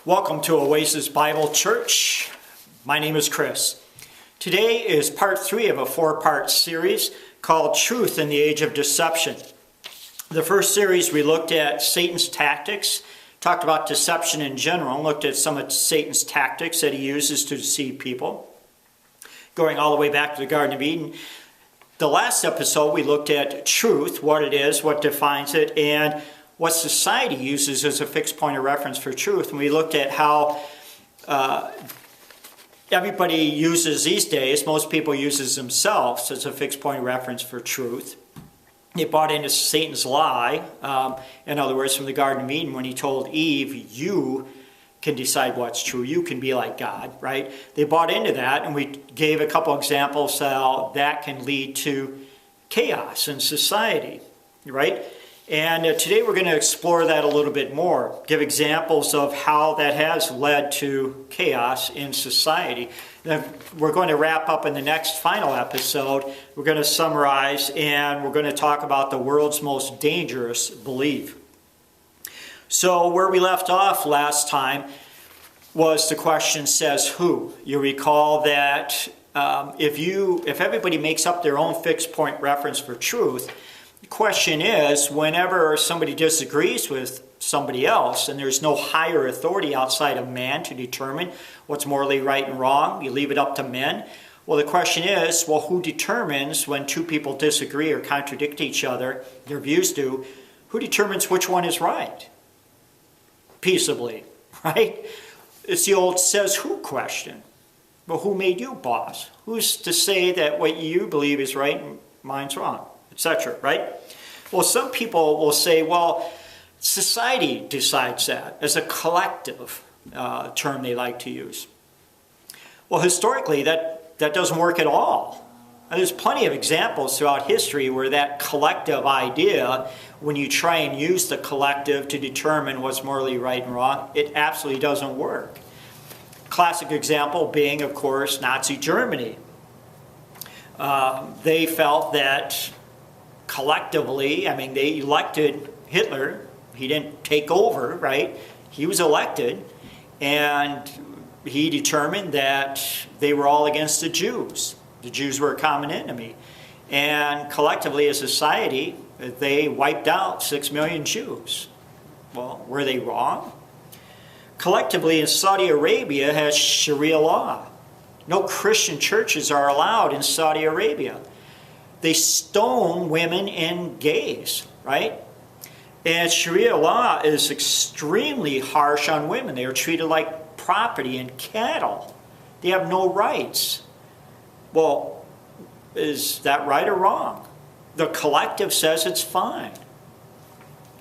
Welcome to Oasis Bible Church. My name is Chris. Today is part 3 of a 4-part series called Truth in the Age of Deception. The first series we looked at Satan's tactics, talked about deception in general, looked at some of Satan's tactics that he uses to deceive people, going all the way back to the Garden of Eden. The last episode we looked at truth, what it is, what defines it, and what society uses as a fixed point of reference for truth. And we looked at how everybody uses these days, most people uses themselves as a fixed point of reference for truth. They bought into Satan's lie, in other words, from the Garden of Eden when he told Eve, you can decide what's true, you can be like God, right? They bought into that, and we gave a couple examples how that can lead to chaos in society, right? And today we're going to explore that a little bit more, give examples of how that has led to chaos in society. Then we're going to wrap up in the next final episode. We're going to summarize and we're going to talk about the world's most dangerous belief. So where we left off last time was the question says who. You recall that if everybody makes up their own fixed point reference for truth, the question is, whenever somebody disagrees with somebody else and there's no higher authority outside of man to determine what's morally right and wrong, you leave it up to men. Well, the question is, well, who determines when two people disagree or contradict each other, their views do, who determines which one is right? Peaceably, right? It's the old says who question. Well, who made you boss? Who's to say that what you believe is right and mine's wrong? Etc., right? Well, some people will say, well, society decides that as a collective term they like to use. Well, historically, that doesn't work at all. And there's plenty of examples throughout history where that collective idea, when you try and use the collective to determine what's morally right and wrong, it absolutely doesn't work. Classic example being, of course, Nazi Germany. They felt that collectively, they elected Hitler. He didn't take over, right? He was elected, and he determined that they were all against the Jews. The Jews were a common enemy. And collectively, as a society, they wiped out 6 million Jews. Well, were they wrong? Collectively, in Saudi Arabia has Sharia law. No Christian churches are allowed in Saudi Arabia. They stone women and gays, right? And Sharia law is extremely harsh on women. They are treated like property and cattle. They have no rights. Well, is that right or wrong? The collective says it's fine,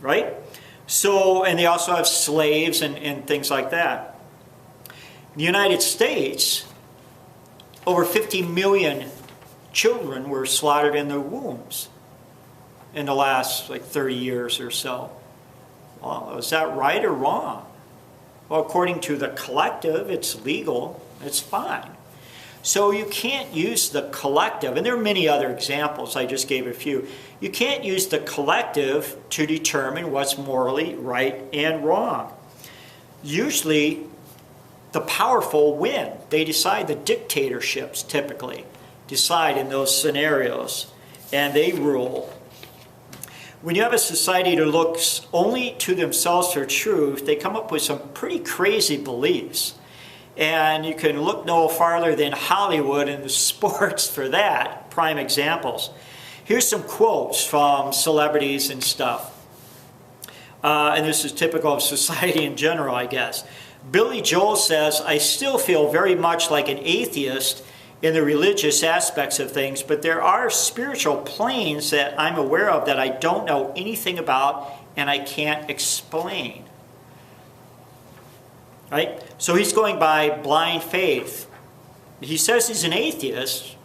right? So, and they also have slaves and things like that. In the United States, over 50 million children were slaughtered in their wombs in the last 30 years or so. Well, is that right or wrong? Well, according to the collective, it's legal, it's fine. So you can't use the collective, and there are many other examples, I just gave a few. You can't use the collective to determine what's morally right and wrong. Usually, the powerful win. They decide, the dictatorships typically decide in those scenarios, and they rule. When you have a society that looks only to themselves for truth, they come up with some pretty crazy beliefs. And you can look no farther than Hollywood and the sports for that, prime examples. Here's some quotes from celebrities and stuff. And this is typical of society in general, I guess. Billy Joel says, I still feel very much like an atheist in the religious aspects of things, but there are spiritual planes that I'm aware of that I don't know anything about and I can't explain. Right? So he's going by blind faith. He says he's an atheist,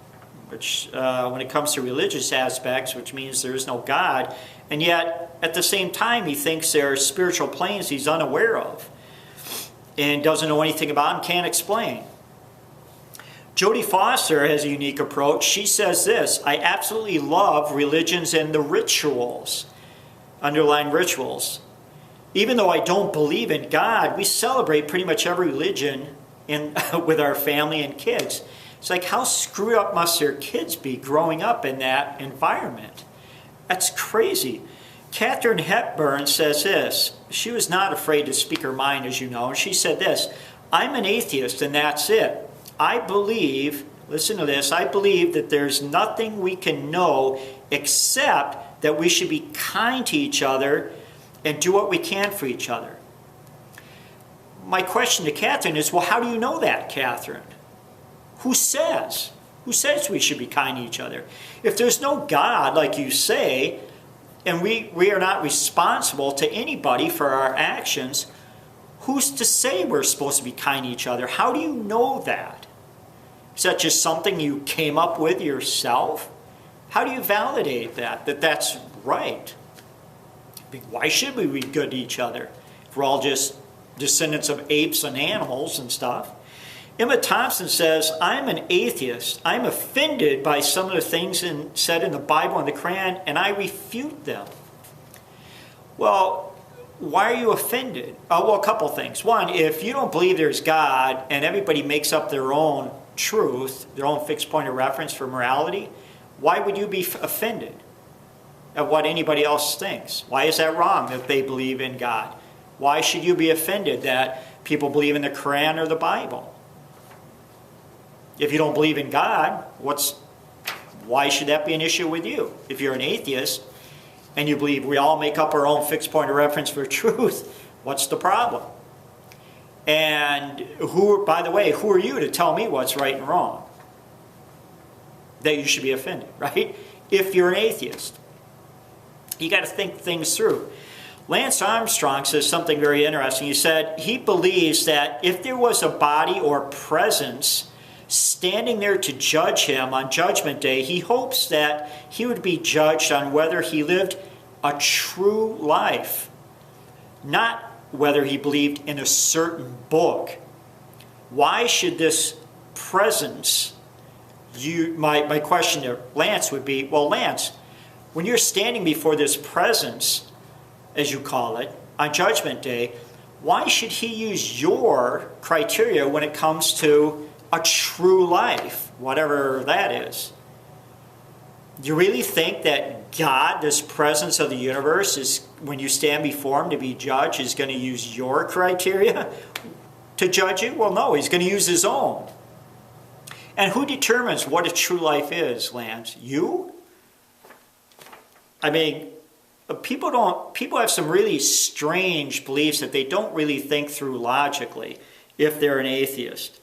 which when it comes to religious aspects, which means there is no God, and yet at the same time he thinks there are spiritual planes he's unaware of and doesn't know anything about and can't explain. Jodie Foster has a unique approach. She says this, I absolutely love religions and the rituals, underlying rituals. even though I don't believe in God, we celebrate pretty much every religion with our family and kids. It's like, how screwed up must their kids be growing up in that environment? That's crazy. Katharine Hepburn says this. She was not afraid to speak her mind, as you know. And she said this, I'm an atheist and that's it. I believe, listen to this, I believe that there's nothing we can know except that we should be kind to each other and do what we can for each other. My question to Katharine is, well, how do you know that, Katharine? Who says? Who says we should be kind to each other? If there's no God, like you say, and we are not responsible to anybody for our actions, who's to say we're supposed to be kind to each other? How do you know that? Is that just something you came up with yourself? How do you validate that that's right? I mean, why should we be good to each other if we're all just descendants of apes and animals and stuff? Emma Thompson says, I'm an atheist. I'm offended by some of the things said in the Bible and the Quran, and I refute them. Well, why are you offended? Well, a couple things. One, if you don't believe there's God and everybody makes up their own truth, their own fixed point of reference for morality, why would you be offended at what anybody else thinks? Why is that wrong that they believe in God? Why should you be offended that people believe in the Quran or the Bible? If you don't believe in God, why should that be an issue with you? If you're an atheist and you believe we all make up our own fixed point of reference for truth, what's the problem? And by the way, who are you to tell me what's right and wrong? That you should be offended, right? If you're an atheist. You got to think things through. Lance Armstrong says something very interesting. He said he believes that if there was a body or presence standing there to judge him on Judgment Day, he hopes that he would be judged on whether he lived a true life, not whether he believed in a certain book. Why should this presence, my question to Lance would be, well, Lance, when you're standing before this presence, as you call it, on Judgment Day, why should he use your criteria when it comes to a true life, whatever that is? Do you really think that God, this presence of the universe, is when you stand before him to be judged, is going to use your criteria to judge you? Well, no, he's going to use his own. And who determines what a true life is, Lance? You? I mean, people have some really strange beliefs that they don't really think through logically if they're an atheist.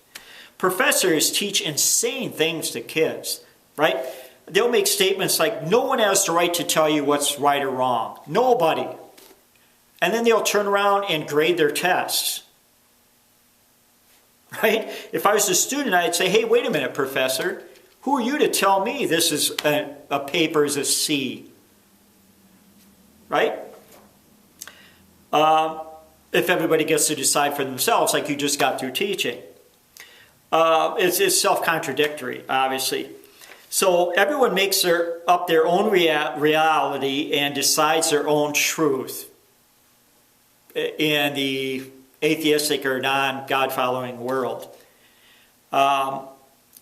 Professors teach insane things to kids, right? They'll make statements like, no one has the right to tell you what's right or wrong. Nobody. And then they'll turn around and grade their tests. Right? If I was a student, I'd say, hey, wait a minute, professor. Who are you to tell me this is a paper is a C? Right? If everybody gets to decide for themselves, like you just got through teaching. It's self-contradictory, obviously. So everyone makes up their own reality and decides their own truth in the atheistic or non-God-following world. And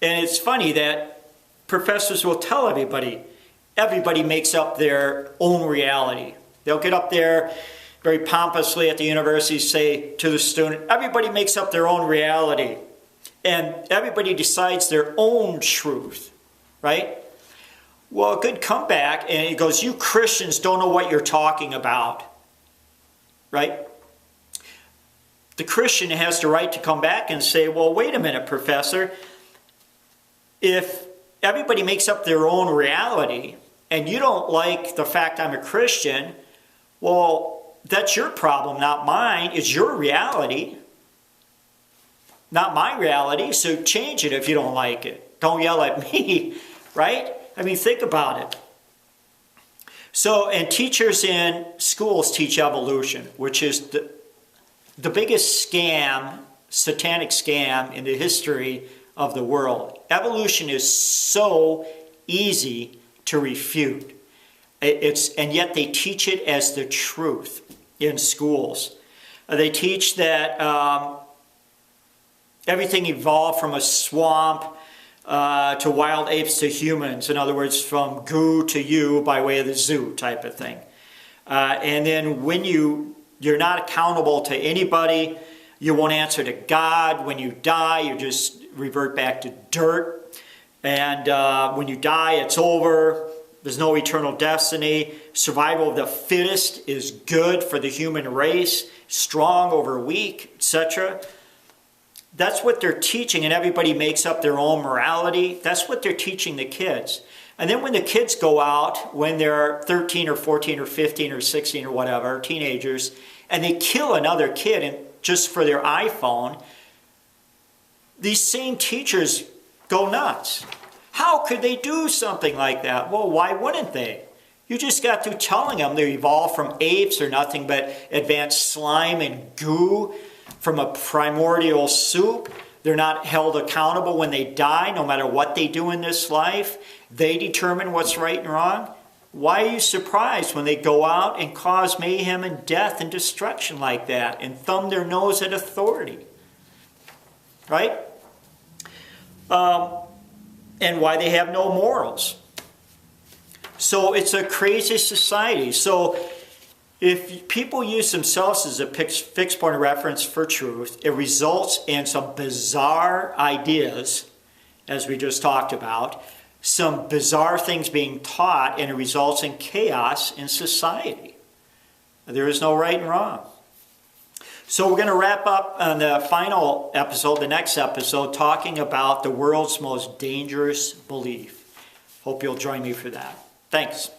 it's funny that professors will tell everybody makes up their own reality. They'll get up there very pompously at the university, say to the student, everybody makes up their own reality. And everybody decides their own truth, right? Well, a good comeback, and he goes, you Christians don't know what you're talking about, right? The Christian has the right to come back and say, well, wait a minute, professor. If everybody makes up their own reality, and you don't like the fact I'm a Christian, well, that's your problem, not mine. It's your reality. Not my reality, so change it if you don't like it. Don't yell at me, right? I mean, think about it. So, and teachers in schools teach evolution, which is the biggest scam, satanic scam in the history of the world. Evolution is so easy to refute. And yet they teach it as the truth. in schools. They teach that everything evolved from a swamp to wild apes to humans. In other words, from goo to you by way of the zoo type of thing. And then when you're not accountable to anybody, you won't answer to God. When you die, you just revert back to dirt. And when you die, it's over. There's no eternal destiny. Survival of the fittest is good for the human race. Strong over weak, etc. That's what they're teaching, and everybody makes up their own morality. That's what they're teaching the kids. And then when the kids go out, when they're 13 or 14 or 15 or 16 or whatever, teenagers, and they kill another kid just for their iPhone, these same teachers go nuts. How could they do something like that? Well, why wouldn't they? You just got through telling them they evolved from apes or nothing but advanced slime and goo from a primordial soup. They're not held accountable when they die, no matter what they do in this life. They determine what's right and wrong. Why are you surprised when they go out and cause mayhem and death and destruction like that and thumb their nose at authority? Right? And why they have no morals. So it's a crazy society. So if people use themselves as a fixed point of reference for truth, it results in some bizarre ideas, as we just talked about, some bizarre things being taught, and it results in chaos in society. There is no right and wrong. So we're going to wrap up on the final episode, the next episode, talking about the world's most dangerous belief. Hope you'll join me for that. Thanks.